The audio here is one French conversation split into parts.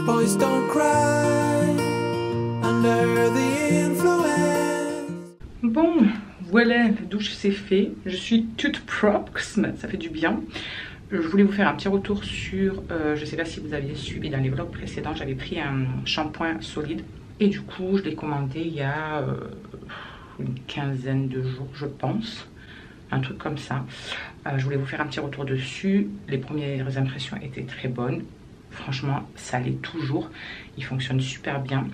Boys don't cry under the influence. Bon, voilà, la douche c'est fait. Je suis toute propre, ça fait du bien. Je voulais vous faire un petit retour sur, je sais pas si vous aviez suivi dans les vlogs précédents, j'avais pris un shampoing solide. Et du coup, je l'ai commandé il y a une quinzaine de jours, je pense. Un truc comme ça. Je voulais vous faire un petit retour dessus. Les premières impressions étaient très bonnes. Franchement, ça l'est toujours. Il fonctionne super bien.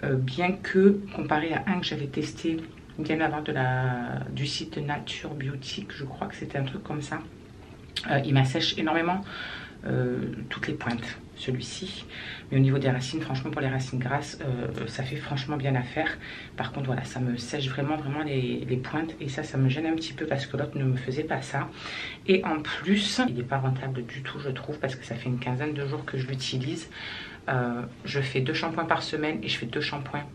Bien que, comparé à un que j'avais testé bien avant du site Nature Biotique, je crois que c'était un truc comme ça. Il m'assèche énormément toutes les pointes, celui-ci. Mais au niveau des racines, franchement, pour les racines grasses, ça fait franchement bien l'affaire. Par contre, voilà, ça me sèche vraiment les pointes. Et ça me gêne un petit peu parce que l'autre ne me faisait pas ça. Et en plus, il n'est pas rentable du tout, je trouve, parce que ça fait une quinzaine de jours que je l'utilise. Je fais 2 shampoings par semaine et je fais 2 shampoings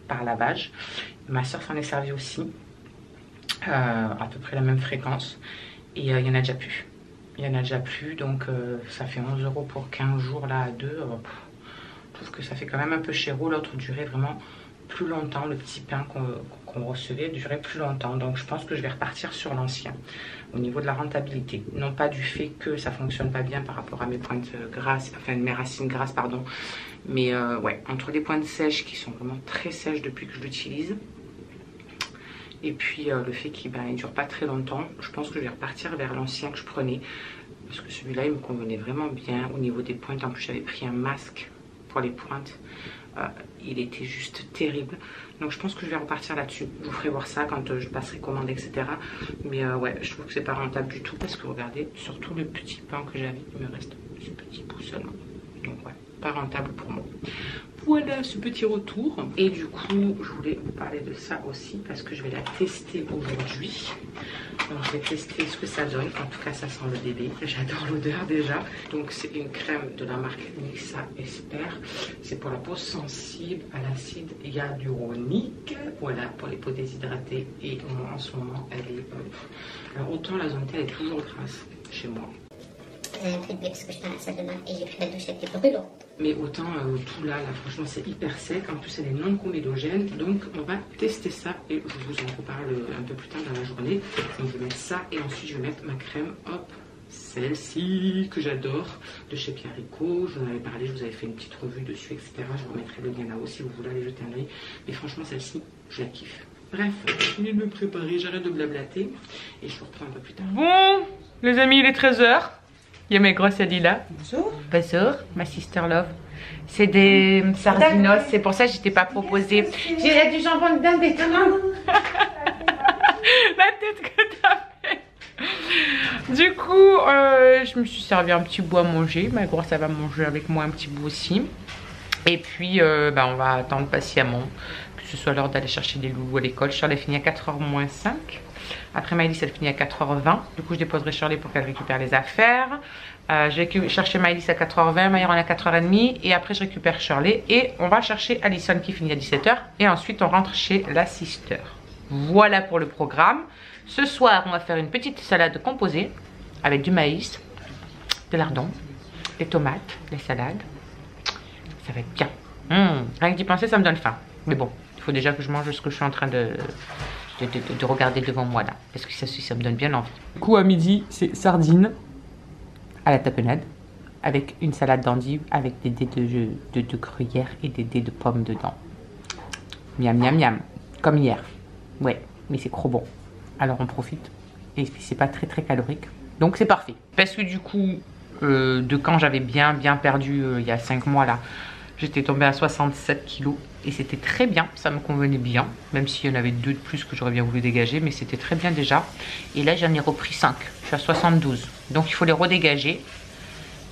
par lavage. Ma soeur s'en est servie aussi, à peu près la même fréquence. Et il y en a déjà plus. Il y en a déjà plus, donc ça fait 11 € pour 15 jours là à 2. Je trouve que ça fait quand même un peu chéro. L'autre durait vraiment plus longtemps. Le petit pain qu'on recevait durait plus longtemps. Donc je pense que je vais repartir sur l'ancien au niveau de la rentabilité. Non pas du fait que ça fonctionne pas bien par rapport à mes pointes grasses, enfin mes racines grasses, pardon. Mais ouais, entre les pointes sèches qui sont vraiment très sèches depuis que je l'utilise. Et puis le fait qu'il ne dure pas très longtemps, je pense que je vais repartir vers l'ancien que je prenais. Parce que celui-là, il me convenait vraiment bien au niveau des pointes. En plus, j'avais pris un masque pour les pointes. Il était juste terrible. Donc je pense que je vais repartir là-dessus. Je vous ferai voir ça quand je passerai commande, etc. Mais ouais, je trouve que c'est pas rentable du tout. Parce que regardez, surtout le petit pain que j'avais, il me reste ce petit bout seulement. Donc ouais, pas rentable pour moi. Voilà ce petit retour. Et du coup, je voulais vous parler de ça aussi parce que je vais la tester aujourd'hui. Donc je vais tester ce que ça donne. En tout cas, ça sent le bébé. J'adore l'odeur déjà. Donc c'est une crème de la marque Nixa Esper. C'est pour la peau sensible à l'acide hyaluronique. Voilà, pour les peaux déshydratées. Et en ce moment, elle est... alors autant la zone T, elle est toujours grasse chez moi. Un peu de blé parce que je suis dans la salle de bain et j'ai pris la douche avec des brûlants. Mais autant tout là, franchement c'est hyper sec. En plus elle est non comédogène. Donc on va tester ça et je vous en reparle un peu plus tard dans la journée. Donc je vais mettre ça et ensuite je vais mettre ma crème. Hop, celle-ci que j'adore de chez Pierre Rico. Je vous en avais parlé, je vous avais fait une petite revue dessus, etc. Je vous remettrai le lien là-haut si vous voulez aller jeter un oeil. Mais franchement celle-ci, je la kiffe. Bref, je finis de me préparer, j'arrête de blablater et je vous reprends un peu plus tard. Bon les amis, il est 13 h. Il y a mes grosses Adila. Bonjour. Bonjour, ma sister love. C'est des sardinos, c'est pour ça que je t'ai pas proposé. J'ai du jambon dedans, des tomates. La tête que t'as fait. Du coup, je me suis servi un petit bout à manger. Ma grosse, elle va manger avec moi un petit bout aussi. Et puis, on va attendre patiemment que ce soit l'heure d'aller chercher des loulous à l'école. Charles est fini à 4h moins 5. Après Maëlys, elle finit à 4h20. Du coup, je déposerai Shirley pour qu'elle récupère les affaires. Je vais chercher Maëlys à 4h20, Maïron à 4h30. Et après, je récupère Shirley. Et on va chercher Alison qui finit à 17h. Et ensuite, on rentre chez la sister. Voilà pour le programme. Ce soir, on va faire une petite salade composée avec du maïs, de lardons, des tomates, des salades. Ça va être bien. Rien que d'y penser, ça me donne faim. Mais bon, il faut déjà que je mange ce que je suis en train de regarder devant moi là, parce que ça me donne bien envie. Du coup à midi c'est sardines à la tapenade avec une salade d'endives avec des dés de gruyère et des dés de pommes dedans. Miam miam miam, comme hier. Ouais, mais c'est trop bon. Alors on profite et c'est pas très calorique, donc c'est parfait. Parce que du coup de quand j'avais bien perdu il y a 5 mois là, j'étais tombée à 67 kilos et c'était très bien, ça me convenait bien, même s'il y en avait 2 de plus que j'aurais bien voulu dégager, mais c'était très bien déjà. Et là j'en ai repris 5, je suis à 72, donc il faut les redégager.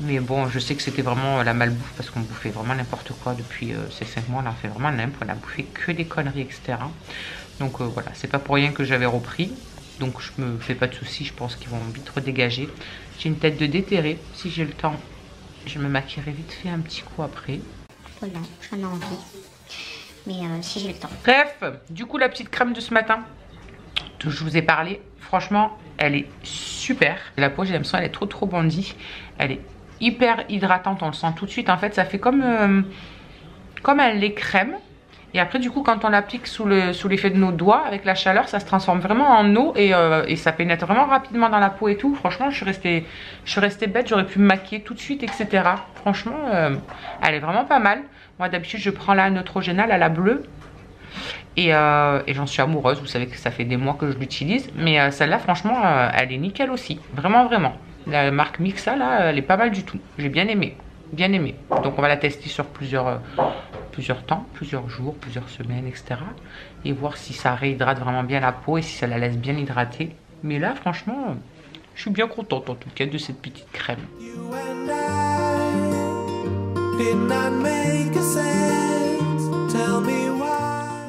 Mais bon, je sais que c'était vraiment la malbouffe parce qu'on bouffait vraiment n'importe quoi depuis ces 5 mois, on a fait vraiment n'importe, on a bouffé que des conneries, etc. Donc voilà, c'est pas pour rien que j'avais repris, donc je me fais pas de soucis, je pense qu'ils vont vite redégager. J'ai une tête de déterré, si j'ai le temps, je me maquillerai vite fait un petit coup après. Voilà, j'en ai envie. Mais si j'ai le temps. Bref, du coup la petite crème de ce matin dont je vous ai parlé, franchement elle est super. La peau, j'ai l'impression elle est trop bandie. Elle est hyper hydratante, on le sent tout de suite. En fait, ça fait comme un lait crème. Et après, du coup, quand on l'applique sous l'effet de nos doigts, avec la chaleur, ça se transforme vraiment en eau et ça pénètre vraiment rapidement dans la peau et tout. Franchement, je suis restée bête, j'aurais pu me maquiller tout de suite, etc. Franchement, elle est vraiment pas mal. Moi, d'habitude, je prends la Neutrogena, la bleue. Et j'en suis amoureuse, vous savez que ça fait des mois que je l'utilise. Mais celle-là, franchement, elle est nickel aussi. Vraiment, vraiment. La marque Mixa, là, elle est pas mal du tout. J'ai bien aimé. Bien aimé. Donc on va la tester sur plusieurs temps, plusieurs jours, plusieurs semaines, etc. Et voir si ça réhydrate vraiment bien la peau et si ça la laisse bien hydrater. Mais là, franchement, je suis bien contente en tout cas de cette petite crème.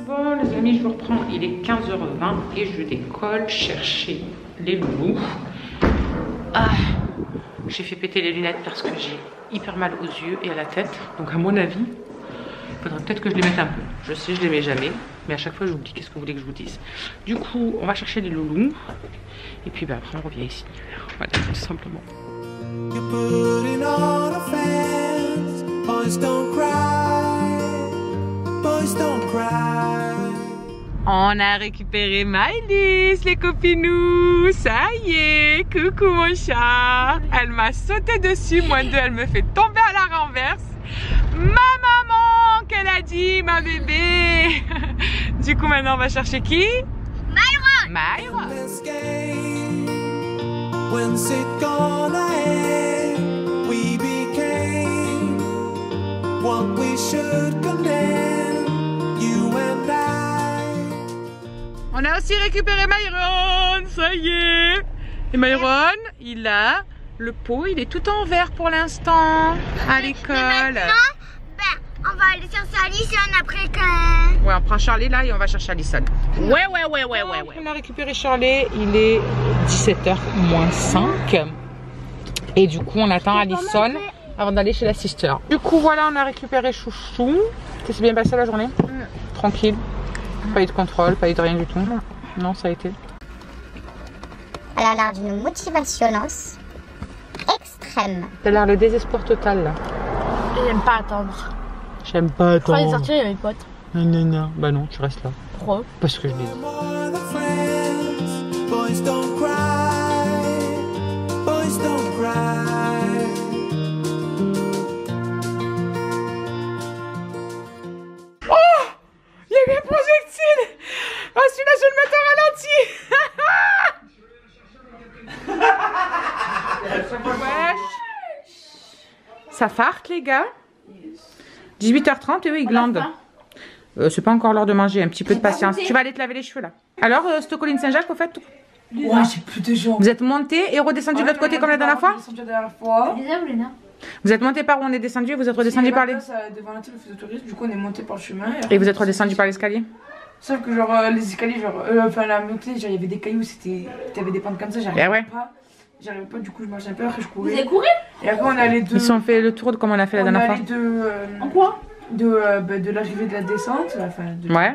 Bon les amis, je vous reprends. Il est 15h20 et je décolle chercher les loulous. Ah, j'ai fait péter les lunettes parce que j'ai hyper mal aux yeux et à la tête. Donc à mon avis, il faudrait peut-être que je les mette un peu. Je sais, je les mets jamais. Mais à chaque fois, je vous dis qu'est-ce que vous voulez que je vous dise. Du coup, on va chercher les loulous. Et puis bah, après, on revient ici. Voilà, tout simplement. On a récupéré Maëlys, les copinous. Ça y est, coucou mon chat. Elle m'a sauté dessus, moi deux, elle me fait tomber à la renverse. Ma maman, qu'elle a dit, ma bébé. Du coup, maintenant, on va chercher qui? Myron. Myron. On a aussi récupéré Myron, ça y est. Et Myron, il a le pot, il est tout en vert pour l'instant à l'école. On va aller chercher Alison après que... Ouais, on prend Charlie là et on va chercher Alison. Ouais. On a récupéré Charlie, il est 17h moins 5. Et du coup, on attend Alison avant d'aller chez la sister. Du coup, voilà, on a récupéré Chouchou. Ça s'est bien passé la journée? Tranquille. Pas eu de contrôle, pas eu de rien du tout. Non, ça a été. Elle a l'air d'une motivationnance extrême. T'as l'air le désespoir total là. J'aime pas attendre. J'aime pas attendre. Je vais sortir avec mes potes. Non. Bah non, tu restes là. Pourquoi? Parce que je l'ai dit. Oh! Il y a eu un projectile! Oh, celui-là, je vais le mettre en ralenti! Wesh! Ça farque, les gars? 18h30 et oui, il glande. C'est pas encore l'heure de manger, un petit peu de patience. Tu vas aller te laver les cheveux là. Alors, Stocoline Saint-Jacques, au fait? Ouais, j'ai plus de jambes. Vous êtes monté et redescendu de l'autre côté comme la dernière fois? Vous êtes monté par où on est descendu et vous êtes redescendu par les... Devant la tourisme, du coup on est monté par le chemin. Et vous êtes redescendu par l'escalier? Sauf que genre les escaliers, genre, enfin la montée, genre il y avait des cailloux, t'avais des pentes comme ça, j'arrivais pas. J'arrivais pas, du coup je marchais un peu, après je courais. Vous avez couru? Et après on allait de... Ils sont fait le tour de comme on a fait la dernière fois. On allait de... En quoi? De l'arrivée de la descente, enfin de ouais.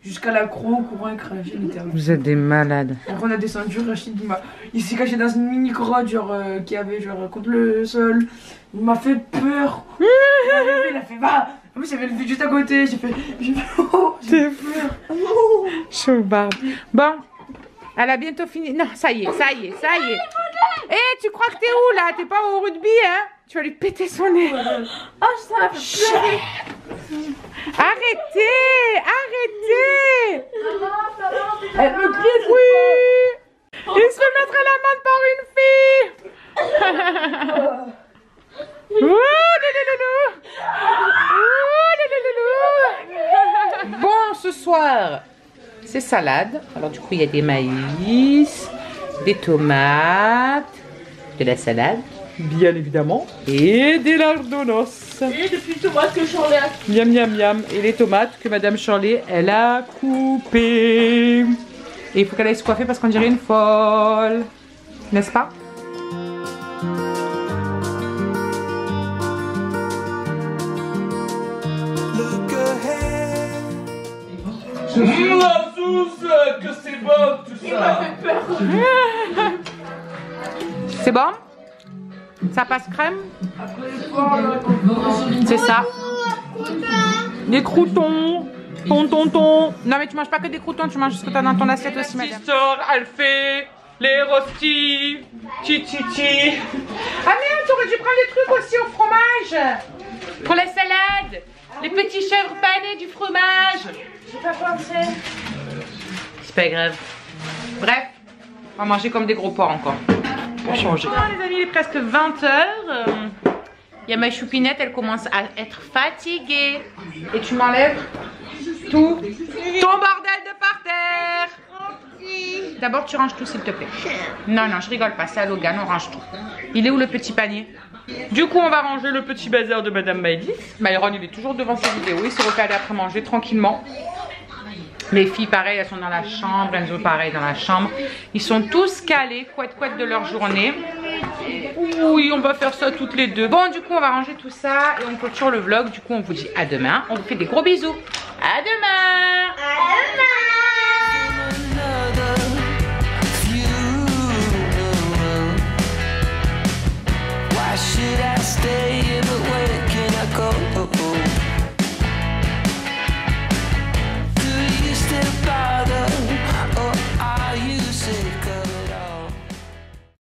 Jusqu'à la croix, courant et craché littéralement. Vous êtes des malades. Après on a descendu, Rachid il s'est caché dans une mini grotte genre qui avait genre contre le sol. Il m'a fait peur. Il a fait va. En plus j'avais le vide juste à côté, j'ai fait oh, j'ai peur. Chaubarde. Bon, elle a bientôt fini. Non, ça y est. Eh, tu crois que t'es où là? T'es pas au rugby, hein? Tu vas lui péter son nez. Oh, ça m'a fait pleurer. Arrêtez. Elle me crie. Oui. Il se fait mettre à l'amende par une fille. Bon, ce soir, c'est salade. Alors du coup, il y a des maïs, des tomates, de la salade, bien évidemment, et des lardonos. Et depuis les tomates que Charlie a... Miam. Et les tomates que Madame Charlie, elle a coupées. Et il faut qu'elle aille se coiffer parce qu'on dirait une folle. N'est-ce pas? La sauce, que c'est bon tout ça. Il m'a fait peur. C'est bon? Ça passe crème? Après le sport, là, C'est ça. Des croutons. Ton. Non mais tu manges pas que des croutons, tu manges ce que t'as dans ton assiette aussi, madame. Sœur, elle fait les rostis. Ti. Ah merde, t'aurais dû prendre des trucs aussi au fromage. Pour la salade. Les petits chèvres panés du fromage. j'ai pas pensé. C'est pas grave. Bref, on va manger comme des gros porcs encore. Pour changer. Bon, les amis, il est presque 20 h. Il y a ma choupinette, elle commence à être fatiguée. Et tu m'enlèves tout ton bordel de par terre. D'abord, tu ranges tout, s'il te plaît. Non, je rigole pas. C'est à Logan, on range tout. Il est où le petit panier? Du coup, on va ranger le petit bazar de Madame Maëlys. Myron, il est toujours devant ses vidéos. Il s'est recalé après manger tranquillement. Les filles, pareil, elles sont dans la chambre. Enzo, pareil, dans la chambre. Ils sont tous calés, couette de leur journée. Oui, on va faire ça toutes les deux. Bon, du coup, on va ranger tout ça et on clôture le vlog. Du coup, on vous dit à demain. On vous fait des gros bisous. À demain!